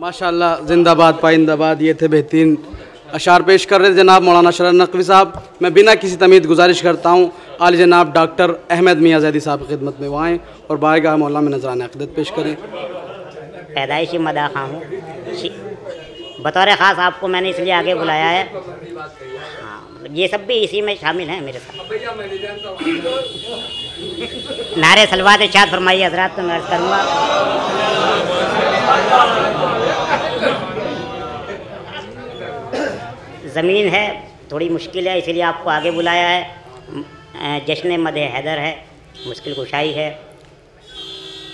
माशाल्लाह, जिंदाबाद पाइंदाबाद। ये थे बेहतरीन अशार पेश कर रहे थे जनाब मौलाना शरफ नकवी साहब। मैं बिना किसी तमीद गुजारिश करता हूँ आली जनाब डॉक्टर अहमद मियाँ ज़ैदी साहब की खिदमत में वो आएँ और बारगाह मौला में नजराना अक़ीदत पेश करें। पैदाइशी मदा खां हूँ, बतौर ख़ास आपको मैंने इसलिए आगे बुलाया है। हाँ, ये सब भी इसी में शामिल हैं मेरे साथ। नारे सलवात इरशाद फरमाइए हज़रात, तो मैं अर्ज़ करूँगा। ज़मीन है थोड़ी मुश्किल है, इसीलिए आपको आगे बुलाया है। जश्न मदे हैदर है, मुश्किल कुशाई है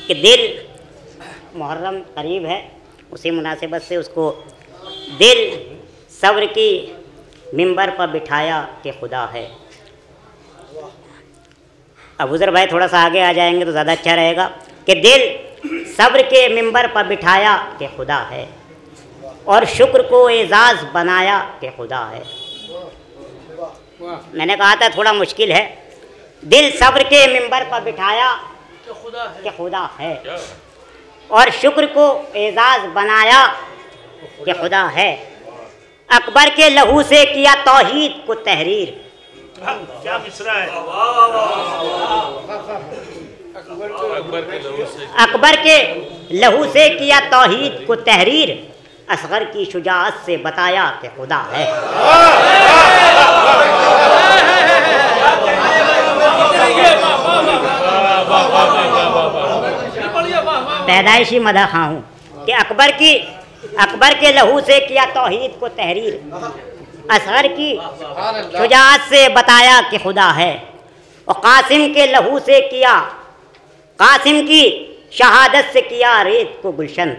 कि दिल मुहर्रम करीब है, उसी मुनासिबत से उसको दिल सब्र की मिंबर पर बिठाया कि खुदा है। अब उज़र भाई थोड़ा सा आगे आ जाएंगे तो ज़्यादा अच्छा रहेगा कि दिल सब्र के मिंबर पर बिठाया कि खुदा है और शुक्र को एजाज़ बनाया कि खुदा है। मैंने कहा था थोड़ा मुश्किल है। दिल सब्र के मिंबर पर बिठाया कि खुदा है और शुक्र को एजाज़ बनाया कि खुदा है। अकबर के लहू से किया तौहीद को तहरीर। क्या मिसरा है? अकबर के लहू से किया तौहीद को तहरीर, असगर की शुजाअत से बताया कि खुदा है। पैदाइशी मदह खां हूँ कि अकबर के लहू से किया तौहीद को तहरीर, असगर की शुजाअत से बताया कि खुदा है। और कासिम के लहू से किया, कासिम की शहादत से किया रेत को गुलशन।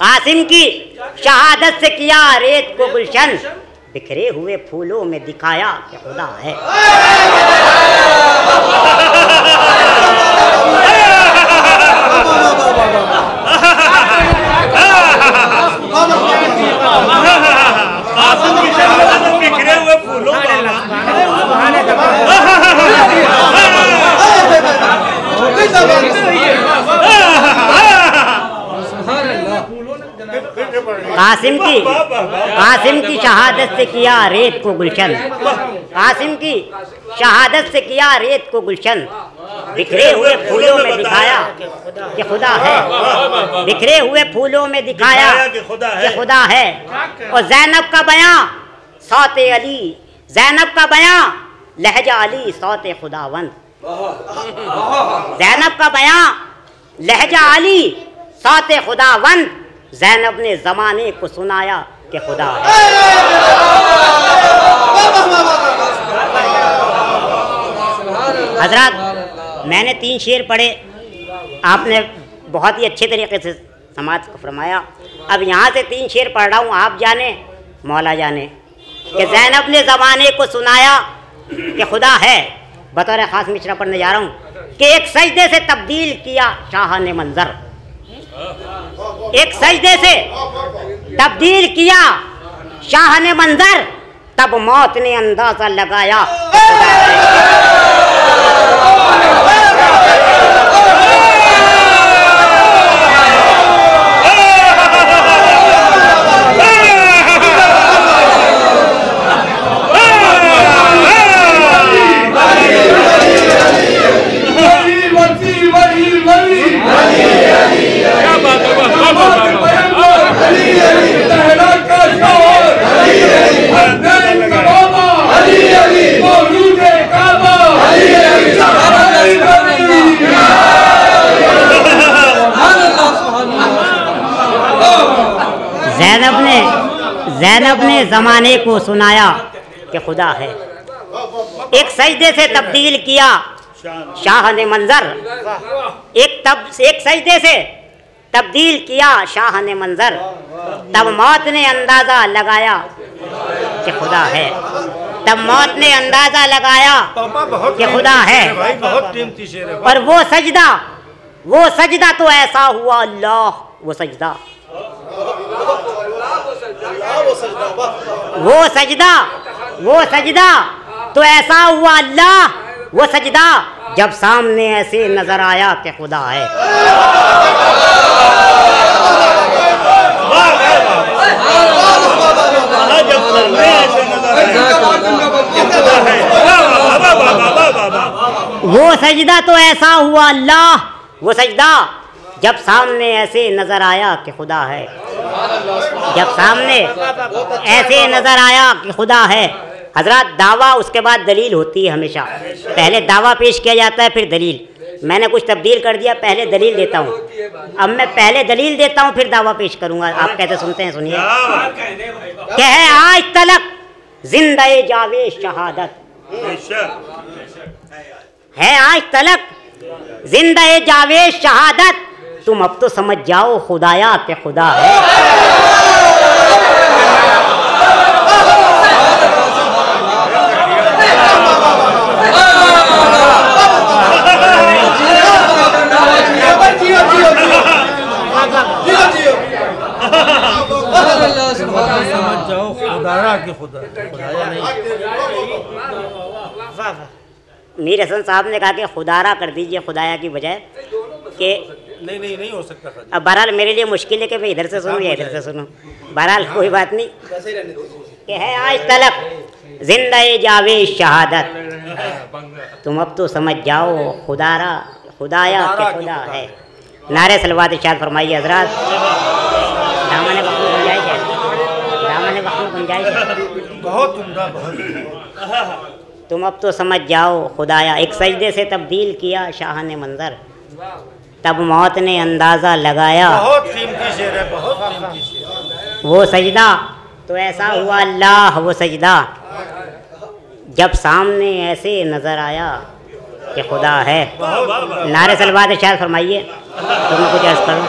कासिम की शहादत से किया रेत को गुलशन, बिखरे हुए फूलों में दिखाया कि खुदा है। बिखरे हुए फूलों कासिम की शहादत से किया रेत को गुलशन। कासिम की शहादत से किया रेत को गुलशन, बिखरे हुए फूलों में दिखाया कि खुदा है। बिखरे हुए फूलों में दिखाया कि खुदा है। और ज़ैनब का बयां सौते अली, ज़ैनब का बयां लहजा अली सौते खुदावंद। ज़ैनब का बयां लहजा अली सौते खुदावंद, ज़ैनब ने ज़माने को सुनाया कि खुदा है। हज़रात, मैंने 3 शेर पढ़े, आपने बहुत ही अच्छे तरीके से समाज को फरमाया। अब यहाँ से 3 शेर पढ़ रहा हूँ, आप जाने मौला जाने कि ज़ैनब ने ज़माने को सुनाया कि खुदा है। बतौर ख़ास मिसरा पढ़ने जा रहा हूँ कि एक सजदे से तब्दील किया शाह ने मंजर। एक सजदे से तब्दील किया शाह ने मंजर, तब मौत ने अंदाजा लगाया। ज़ैनब ने ज़माने को सुनाया कि खुदा है। एक सजदे से तब्दील किया शाह ने मंजर। एक सजदे से तब्दील किया शाह ने मंजर, तब मौत ने अंदाज़ा लगाया कि खुदा है। तब मौत ने अंदाज़ा लगाया कि खुदा है। और वो सजदा तो ऐसा हुआ, अल्लाह वो सजदा तो ऐसा हुआ, अल्लाह वो सजदा जब सामने ऐसे नजर आया कि खुदा है। ऐसा हुआ अल्लाह वो सजदा जब सामने ऐसे नज़र आया कि खुदा है। जब सामने ऐसे नज़र आया कि खुदा है। हजरत दावा उसके बाद दलील होती है हमेशा। पहले दावा पेश किया जाता है फिर दलील। मैंने कुछ तब्दील कर दिया, पहले दलील देता हूँ। अब मैं पहले दलील देता हूँ फिर दावा पेश करूँगा। आप कैसे सुनते हैं सुनिए। क्या है आज तलक जिंदा जावे शहादत, है आज तलक जिंदा जावे शहादत, तुम अब तो समझ जाओ खुदाया के खुदा है। समझ जाओ खुदाया के खुदा, खुदाया नहीं। मीर हसन साहब ने कहा कि खुदारा कर दीजिए खुदाया की बजाय कि नहीं हो सकता। अब बहरहाल मेरे लिए मुश्किल है कि मैं इधर से सुनूं या इधर से सुनूं। बहरहाल कोई बात नहीं कि है आज तलक जिंदा जावे शहादत, तुम अब तो समझ जाओ खुदारा खुदाया के खुदा है। नारे सलवात इरशाद फरमाइए हजरात। दामन वक्त में गुंजाइश है, दामन वक्त में गुंजाइश है। बहुत उम्दा, बहुत। तुम अब तो समझ जाओ खुदाया। एक सजदे से तब्दील किया शाह ने मंजर, तब मौत ने अंदाज़ा लगाया। बहुत कीमती शेर है, बहुत कीमती शेर। वो सजदा तो ऐसा हुआ अल्लाह वो सजदा जब सामने ऐसे नज़र आया कि खुदा है। नारे सलवात इरशाद फरमाइए। तो मैं कुछ अर्ज़ करूँ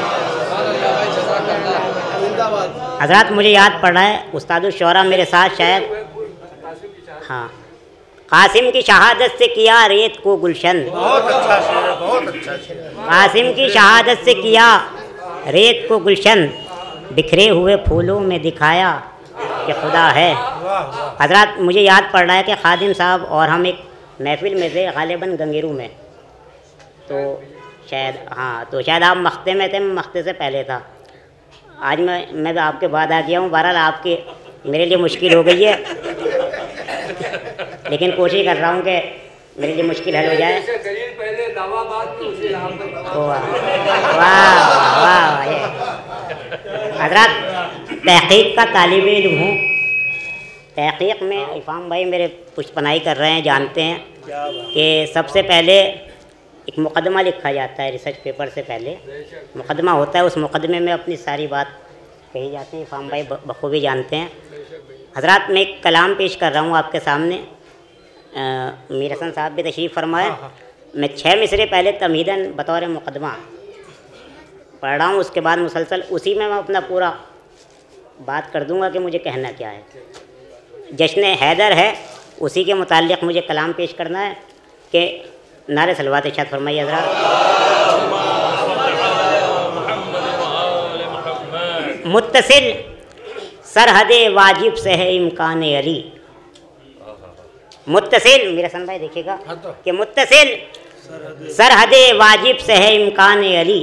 हजरत। मुझे याद पड़ रहा है उस्तादुल शोरा मेरे साथ शायद, हाँ, कासिम की शहादत से किया रेत को गुलशन। बहुत अच्छा शेर है, बहुत अच्छा शेर है। कासिम की शहादत से किया रेत को गुलशन, बिखरे हुए फूलों में दिखाया कि खुदा है। हजरत मुझे याद पड़ रहा है कि खादिम साहब और हम एक महफिल में थे गालिबन गंगेरू में, तो शायद हाँ, तो शायद आप मख्ते में थे, मैं मख्ते से पहले था। आज मैं आपके बाद आ गया हूँ। बहरहाल आपके मेरे लिए मुश्किल हो गई है, लेकिन कोशिश कर रहा हूँ कि मेरे लिए मुश्किल हल हो जाए। वाह वाह। हजरत तहक़ीक़ का तालिब इल्म हूँ। तहक़ीक़ में इफ़ाम भाई मेरे पुष्पनाई कर रहे हैं, जानते हैं कि सबसे पहले एक मुक़दमा लिखा जाता है। रिसर्च पेपर से पहले मुक़दमा होता है, उस मुक़दमे में अपनी सारी बात कही जाती है। इफ़ाम भाई बखूबी जानते हैं। हजरत मैं एक कलाम पेश कर रहा हूँ आपके सामने। मीर हसन साहब भी तशरीफ़ फरमाए। मैं 6 मिसरे पहले तमहीदन बतौर मुक़दमा पढ़ रहा हूँ, उसके बाद मुसलसल उसी में मैं अपना पूरा बात कर दूँगा कि मुझे कहना क्या है। जश्न हैदर है, उसी के मुताल्लिक़ मुझे कलाम पेश करना है कि नारे सलवात इरशाद फरमाइए हज़रात। मुत्तसिल सरहदे वाजिब से है इम्कान अली। मुत्तसिल मेरे सन भाई देखिएगा कि मुत्तसिल सरहदे वाजिब से है इम्कान अली,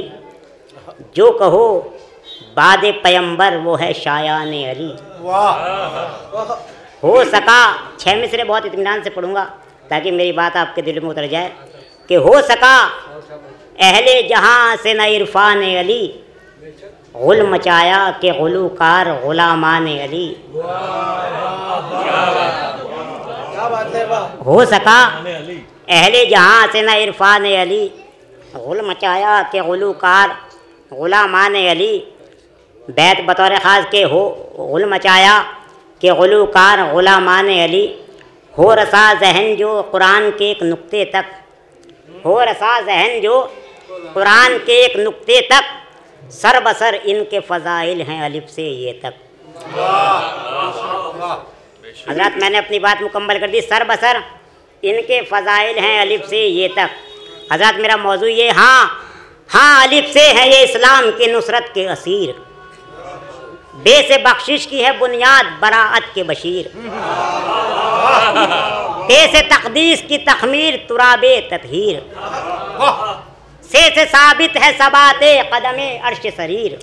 जो कहो बाद पैगंबर वो है शायान अली। हो सका 6 मिसरे बहुत इत्मीनान से पढ़ूंगा ताकि मेरी बात आपके दिल में उतर जाए कि हो सका अहले जहां से न इरफान अली, गुल मचाया के गुलूकार गुलामान अली। हो सका अहले जहां से न इरफान अली, गुल मचाया के गुलूकार गुलामान अली। बैत बतौर ख़ास के हो गुल मचाया के गुलूकार गुलामान अली। हो रसा जहन जो कुरान के एक नुक्ते तक, हो रसा जहन जो कुरान के एक नुक्ते तक, सर बसर इनके फ़ज़ाइल हैं अलिफ से ये तक। हज़रत मैंने अपनी बात मुकम्मल कर दी। सर बसर इनके फ़ज़ाइल हैं अलिफ से ये तक। हज़रत मेरा मौजू ये, हाँ अलिफ से है ये इस्लाम के नुसरत के असीर, बे से बख्शिश की है बुनियाद बराअत के बशीर, ते से तक़दीस की तख़मीर तुराबे ततहीर, से साबित है सबाते कदमे अर्श सरीर,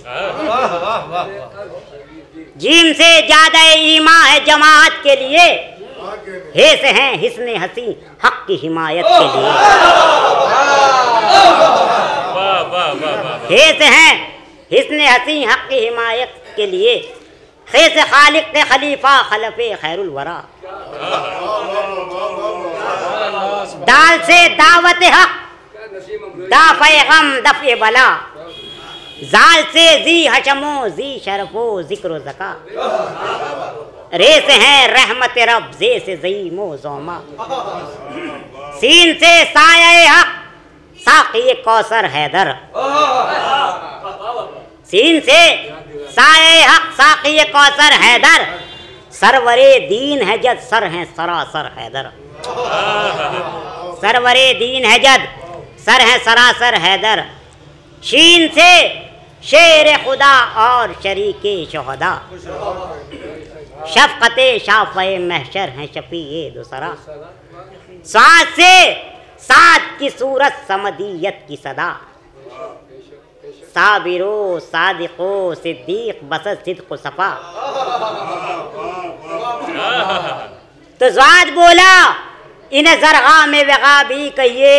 जीम से ज़्यादा ईमा है जमाअत के लिए, हे से हैं हिस्न हसी हक़ की हिमायत के लिए। खेस हैं हिस्न हसी हक की हिमायत के लिए, खेस खालिक के खलीफा खलफे खैरुल वरा। दाल से दावत हक दाफ़े गम दफ़े बला, जाल से जी हशमो जी शरफो जिक्र ज़का। रेस हैं रहमत रब जे से ज़ईमो ज़ोमा, सीन से साये हक साक़ी कौसर हैदर। सीन से साये हक साक़ी कौसर हैदर, सरवरे दीन है जद सर हैं सरासर हैदर। सरवरे दीन है जद सर हैं सरासर हैदर। शीन से शेर खुदा और शरीके शोहदा, शफ़क़ते शाफ़े महशर हैं शफ़ीए दूसरा। साथ से साथ की सूरत समदीयत की सदा, साबिरो सादिको सिद्दीक बसत सिद्क़ सफ़ा। तो ज़ाद बोला इन्हें ज़रगा में वगा भी कहिए,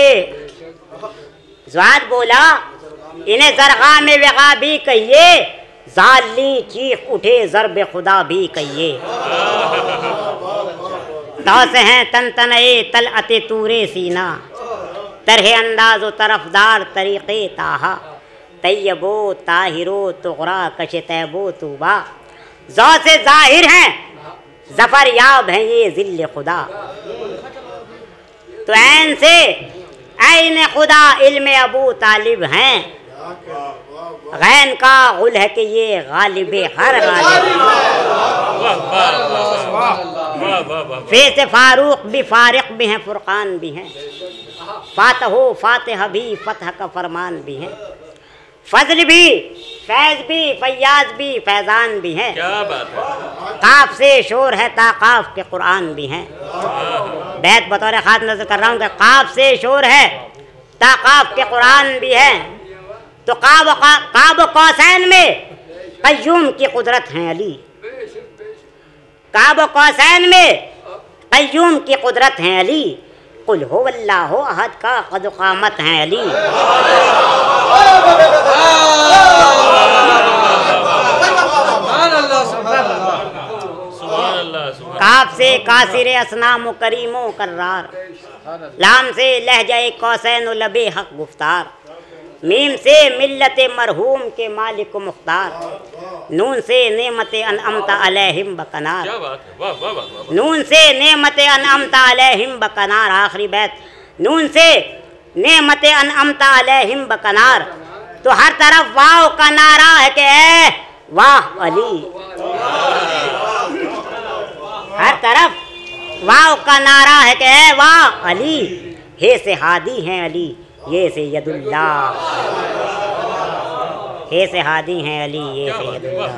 ज़ाद बोला इन्हें ज़रगा में वगा भी कहिए, ज़ाली चीख उठे ज़रब खुदा भी कहिए। तौस हैं तन तनए तलअते तूरे सीना, तरह अंदाज़ व तरफदार तरीक़े ताहा। तैयबो ताहिरो तुगरा कश तैबो तूबा, ज़ौ से ज़ाहिर हैं ज़फ़र याब हैं ये ज़िल्ल खुदा। तो ऐन से ऐन खुदा इल्म अबू तालिब हैं, गैन का गुल है कि ये गालिब हर गालिब। फेस फारूक भी फारिक भी हैं, फुरकान भी हैं, फातहो फातिहा भी फतह का फरमान भी हैं, फजल भी फैज़ भी फैयाज भी फैज़ान भी हैं। क्या बात है। काफ से शोर है ताकाफ के कुरान भी हैं। बैत बतौर ख़ास नजर कर रहा हूँ कि काफ से शोर है ताकाफ के कुरान भी है। तो काब कौसैन में क़य्यूम की कुदरत है अली, काब कौसैन में क़य्यूम की कुदरत है अली। कुल हुवल्लाहु अहद का क़द क़ामत है अली। काफ से कासिर असनाम करीमो करार, लाम से लहजाए कौसैन लबे हक गुफ्तार, मीम से मिल्लत मरहूम के मालिक मुख्तार, नून से नेमत अनअमता अलैहिम बकनार। नून से नेमत अनअमता अलैहिम बकनार। आखिरी बैत नून से नेमत अनअमता अलैहिम बकनार। तो हर तरफ वाव का नारा है कि ए वाह अली, हर तरफ वाव का नारा है कि ए वाह अली। हे से हादी हैं अली ये से यदुल्लाह, हे से हादी हैं अली ये से यदुल्लाह।